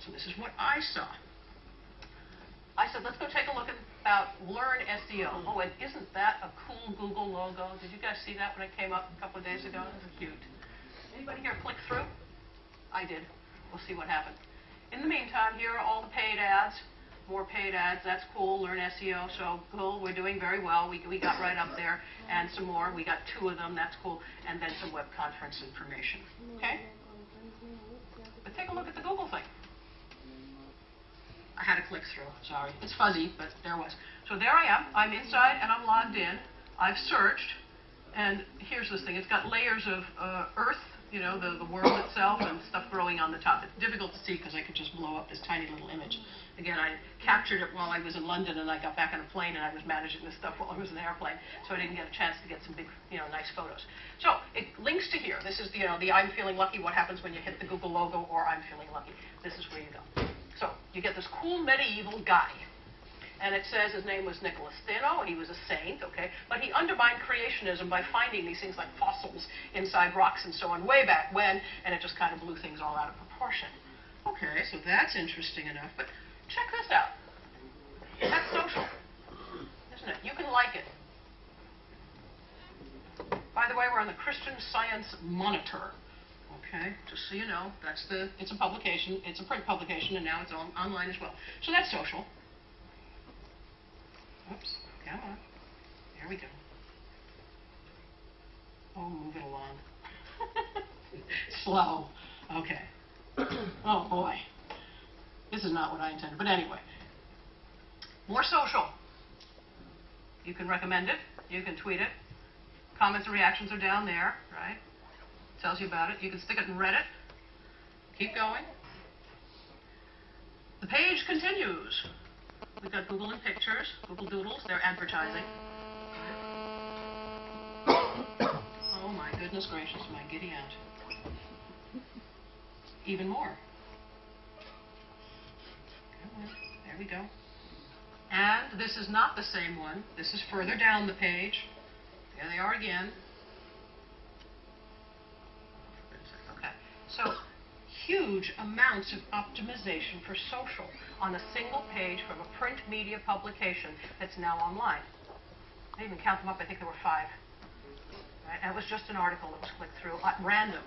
So this is what I saw. I said, let's go take a look about Learn SEO. Oh, and isn't that a cool Google logo? Did you guys see that when it came up a couple of days ago? It was cute. Anybody here click through? I did. We'll see what happened. In the meantime, here are all the paid ads. More paid ads. That's cool. Learn SEO. So cool. We're doing very well. We got right up there. And some more. We got 2 of them. That's cool. And then some web conference information. Okay? But take a look at the Google thing. I had to click through. Sorry. It's fuzzy, but there was. So there I am. I'm inside and I'm logged in. I've searched. And here's this thing. It's got layers of earth, you know, the world itself, and stuff growing on the top. It's difficult to see because I could just blow up this tiny little image. Again, I captured it while I was in London, and I got back on a plane, and I was managing this stuff while I was in an airplane, so I didn't get a chance to get some big, you know, nice photos. So it links to here. This is, you know, the I'm feeling lucky, what happens when you hit the Google logo, or I'm feeling lucky. This is where you go. So you get this cool medieval guy. And it says his name was Nicholas Steno, and he was a saint, okay? But he undermined creationism by finding these things like fossils inside rocks and so on way back when, and it just kind of blew things all out of proportion. Okay, so that's interesting enough, but check this out. That's social, isn't it? You can like it. By the way, we're on the Christian Science Monitor. Okay, just so you know, it's a publication, it's a print publication, and now it's online as well. So that's social. Oops, come on. There we go. Oh, move it along. Slow. Okay. Oh, boy. This is not what I intended. But anyway. More social. You can recommend it. You can tweet it. Comments and reactions are down there, right? Tells you about it. You can stick it in Reddit. Keep going. The page continues. We've got Google and Pictures, Google Doodles, they're advertising. Oh my goodness gracious, my giddy aunt. Even more. There we go. And this is not the same one. This is further down the page. There they are again. Okay. So huge amounts of optimization for social on a single page from a print media publication that's now online. I didn't even count them up. I think there were 5. Right? And it was just an article that was clicked through at random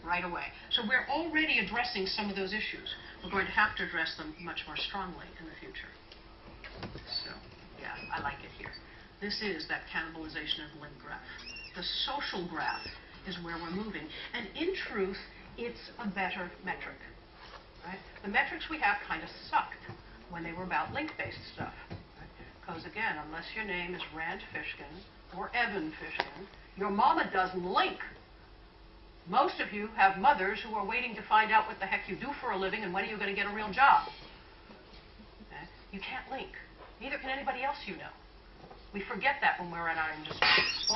right away. So we're already addressing some of those issues. We're going to have to address them much more strongly in the future. So, yeah, I like it here. This is that cannibalization of the link graph. The social graph is where we're moving. And in truth, it's a better metric. Right? The metrics we have kind of sucked when they were about link-based stuff. Because, again, unless your name is Rand Fishkin or Evan Fishkin, your mama doesn't link. Most of you have mothers who are waiting to find out what the heck you do for a living and when are you going to get a real job. Okay? You can't link. Neither can anybody else you know. We forget that when we're in our industry.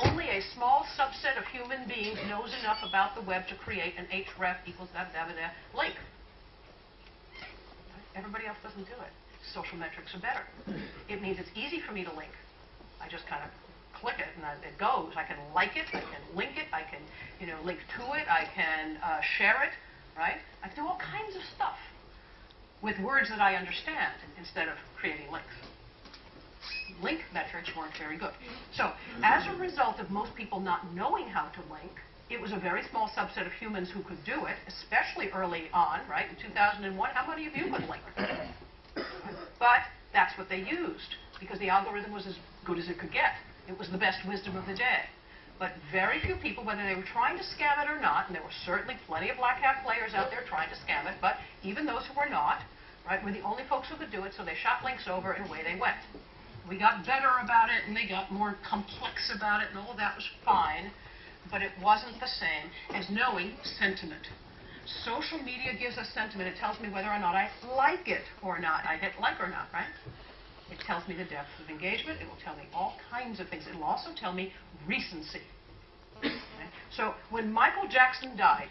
Only a small subset of human beings knows enough about the web to create an href equals link. Everybody else doesn't do it. Social metrics are better. It means it's easy for me to link. I just kind of click it and it goes. I can like it, I can link it, I can, you know, link to it, I can share it, right? I can do all kinds of stuff with words that I understand instead of creating links. Link metrics weren't very good. So as a result of most people not knowing how to link, it was a very small subset of humans who could do it, especially early on, right? In 2001, how many of you could link? But that's what they used, because the algorithm was as good as it could get. It was the best wisdom of the day. But very few people, whether they were trying to scam it or not, and there were certainly plenty of black hat players out there trying to scam it, but even those who were not, right, were the only folks who could do it, so they shot links over and away they went. We got better about it, and they got more complex about it, and all of that was fine, but it wasn't the same as knowing sentiment. Social media gives us sentiment. It tells me whether or not I like it or not. I hit like or not, right? It tells me the depth of engagement. It will tell me all kinds of things. It will also tell me recency. Okay? So when Michael Jackson died,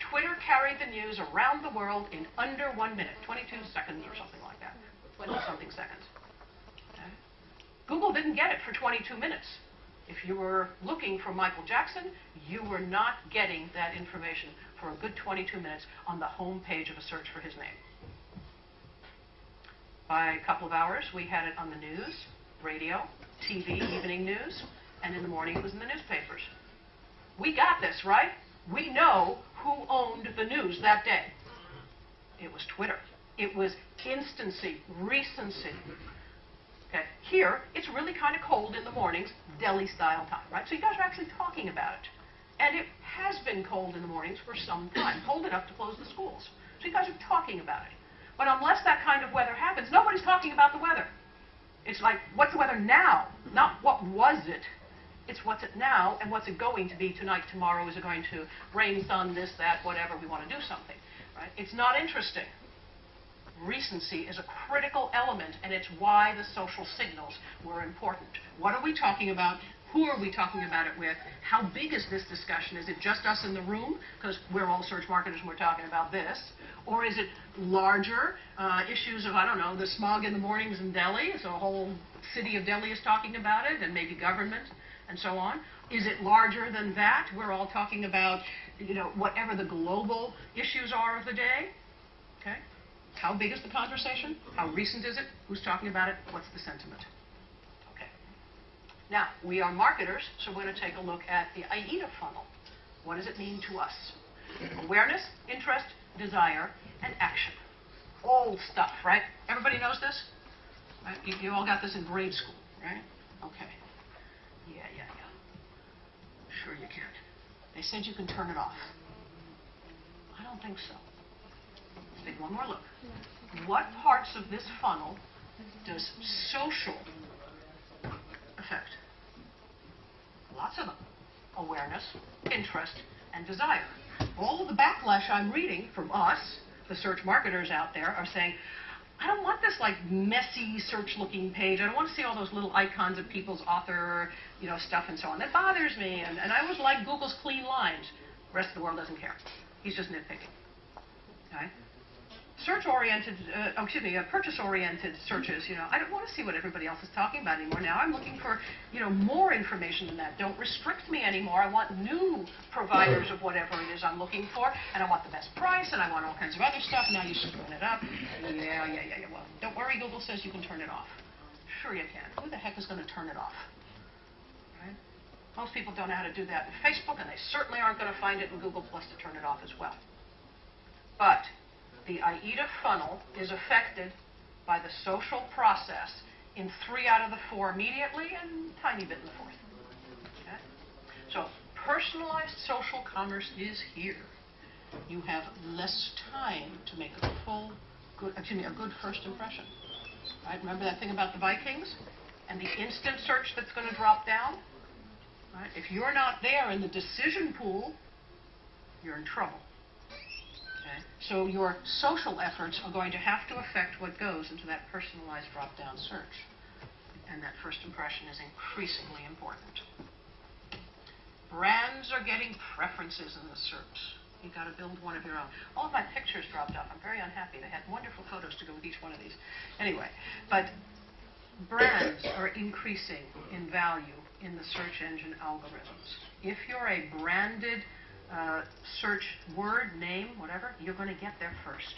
Twitter carried the news around the world in under 1 minute, 22 seconds or something like that, 20-something seconds. Okay? Google didn't get it for 22 minutes. If you were looking for Michael Jackson, you were not getting that information for a good 22 minutes on the home page of a search for his name. By a couple of hours, we had it on the news, radio, TV, evening news, and in the morning it was in the newspapers. We got this, right? We know who owned the news that day. It was Twitter. It was instancy, recency. Okay. Here, it's really kind of cold in the mornings, Delhi-style time, right? So you guys are actually talking about it. And it has been cold in the mornings for some time, cold enough to close the schools. So you guys are talking about it. But unless that kind of weather happens, nobody's talking about the weather. It's like, what's the weather now? Not what was it. It's what's it now and what's it going to be tonight, tomorrow. Is it going to rain, sun, this, that, whatever? We want to do something, right? It's not interesting. Recency is a critical element, and it's why the social signals were important. What are we talking about? Who are we talking about it with? How big is this discussion? Is it just us in the room, because we're all search marketers and we're talking about this? Or is it larger issues of, I don't know, the smog in the mornings in Delhi, so a whole city of Delhi is talking about it, and maybe government, and so on? Is it larger than that? We're all talking about, you know, whatever the global issues are of the day. Okay? How big is the conversation? How recent is it? Who's talking about it? What's the sentiment? Okay. Now, we are marketers, so we're going to take a look at the AIDA funnel. What does it mean to us? Awareness, interest, desire, and action. Old stuff, right? Everybody knows this? Right? You all got this in grade school, right? Okay. Yeah. Sure you can. They said you can turn it off. I don't think so. Let's take one more look. What parts of this funnel does social affect? Lots of them. Awareness, interest, and desire. All of the backlash I'm reading from us, the search marketers out there, are saying, I don't want this like messy search-looking page. I don't want to see all those little icons of people's author, stuff and so on. That bothers me. And I always like Google's clean lines. The rest of the world doesn't care. He's just nitpicking. Okay? Purchase-oriented searches, I don't want to see what everybody else is talking about anymore. Now I'm looking for, more information than that. Don't restrict me anymore. I want new providers of whatever it is I'm looking for, and I want the best price, and I want all kinds of other stuff. Now you screwing it up. Yeah. Well, don't worry, Google says you can turn it off. Sure you can. Who the heck is going to turn it off? Right? Most people don't know how to do that in Facebook, and they certainly aren't going to find it in Google Plus to turn it off as well. But the AIDA funnel is affected by the social process in 3 out of the 4 immediately and a tiny bit in the 4th. Okay? So personalized social commerce is here. You have less time to make a good first impression. Right? Remember that thing about the Vikings and the instant search that's going to drop down? Right? If you're not there in the decision pool, you're in trouble. So your social efforts are going to have to affect what goes into that personalized drop-down search. And that first impression is increasingly important. Brands are getting preferences in the search. You've got to build one of your own. All of my pictures dropped off. I'm very unhappy. They had wonderful photos to go with each one of these. Anyway, but brands are increasing in value in the search engine algorithms. If you're a branded search word, name, whatever, you're going to get there first.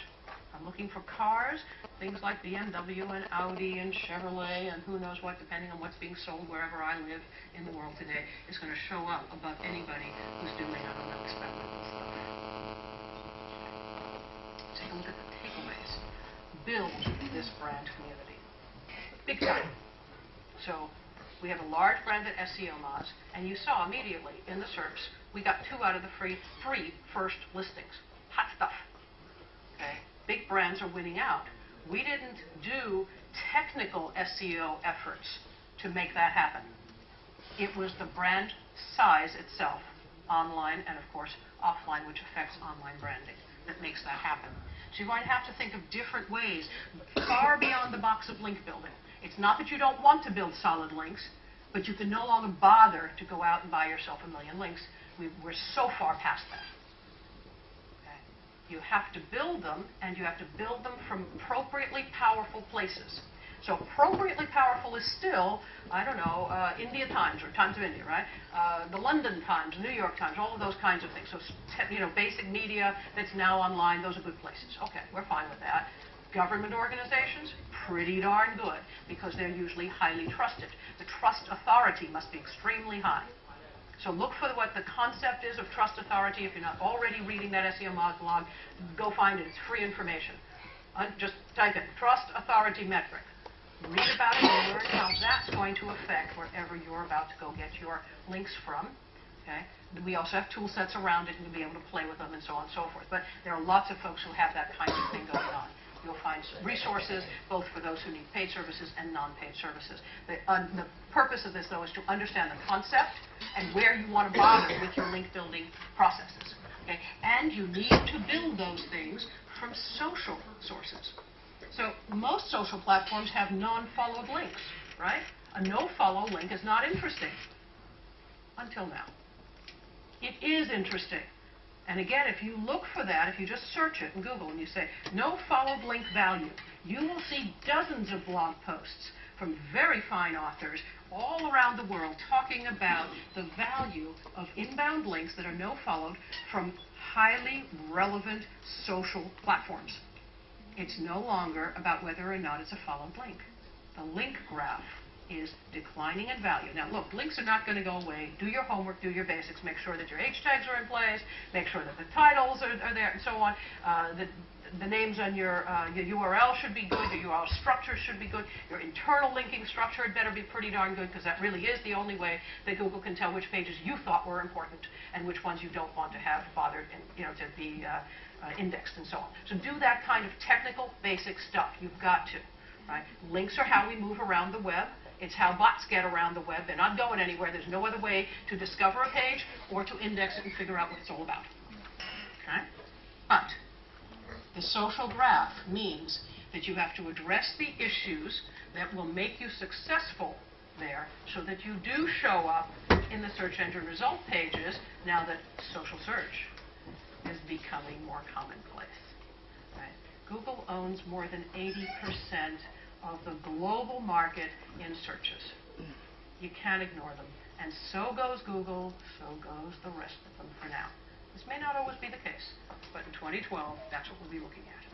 I'm looking for cars, things like BMW and Audi and Chevrolet and who knows what, depending on what's being sold wherever I live in the world today, is going to show up above anybody who's doing, I don't know, experimental stuff. Take a look at the takeaways. Build this brand community. Big time. So we have a large brand at SEO Moz, and you saw immediately in the SERPs, we got 2 out of the 3 first listings. Hot stuff. Okay? Big brands are winning out. We didn't do technical SEO efforts to make that happen. It was the brand size itself, online and, of course, offline, which affects online branding, that makes that happen. So you're going to have to think of different ways, far beyond the box of link building. It's not that you don't want to build solid links, but you can no longer bother to go out and buy yourself a million links. We're so far past that. Okay? You have to build them, and you have to build them from appropriately powerful places. So appropriately powerful is still, I don't know, India Times or Times of India, right? The London Times, New York Times, all of those kinds of things. So, basic media that's now online, those are good places. Okay, we're fine with that. Government organizations, pretty darn good, because they're usually highly trusted. The trust authority must be extremely high. So look for what the concept is of trust authority. If you're not already reading that SEO Moz blog, go find it. It's free information. Just type in trust authority metric. Read about it and learn how that's going to affect wherever you're about to go get your links from. Okay? We also have tool sets around it, and you'll be able to play with them and so on and so forth. But there are lots of folks who have that kind of thing going on. You'll find resources both for those who need paid services and non-paid services. The purpose of this, though, is to understand the concept and where you want to bother with your link building processes. Okay? And you need to build those things from social sources. So most social platforms have non-followed links, right? A no-follow link is not interesting until now. It is interesting. And again, if you look for that, if you just search it in Google and you say, no followed link value, you will see dozens of blog posts from very fine authors all around the world talking about the value of inbound links that are no followed from highly relevant social platforms. It's no longer about whether or not it's a followed link. The link graph is declining in value. Now, look, links are not going to go away. Do your homework, do your basics, make sure that your H tags are in place, make sure that the titles are there, and so on. The names on your URL should be good, your URL structure should be good, your internal linking structure had better be pretty darn good, because that really is the only way that Google can tell which pages you thought were important and which ones you don't want to have bothered and, to be indexed and so on. So do that kind of technical, basic stuff. You've got to. Right? Links are how we move around the web. It's how bots get around the web. They're not going anywhere. There's no other way to discover a page or to index it and figure out what it's all about. Okay? But the social graph means that you have to address the issues that will make you successful there so that you do show up in the search engine result pages now that social search is becoming more commonplace. Right? Google owns more than 80% of the global market in searches. You can't ignore them. And so goes Google, so goes the rest of them for now. This may not always be the case, but in 2012, that's what we'll be looking at.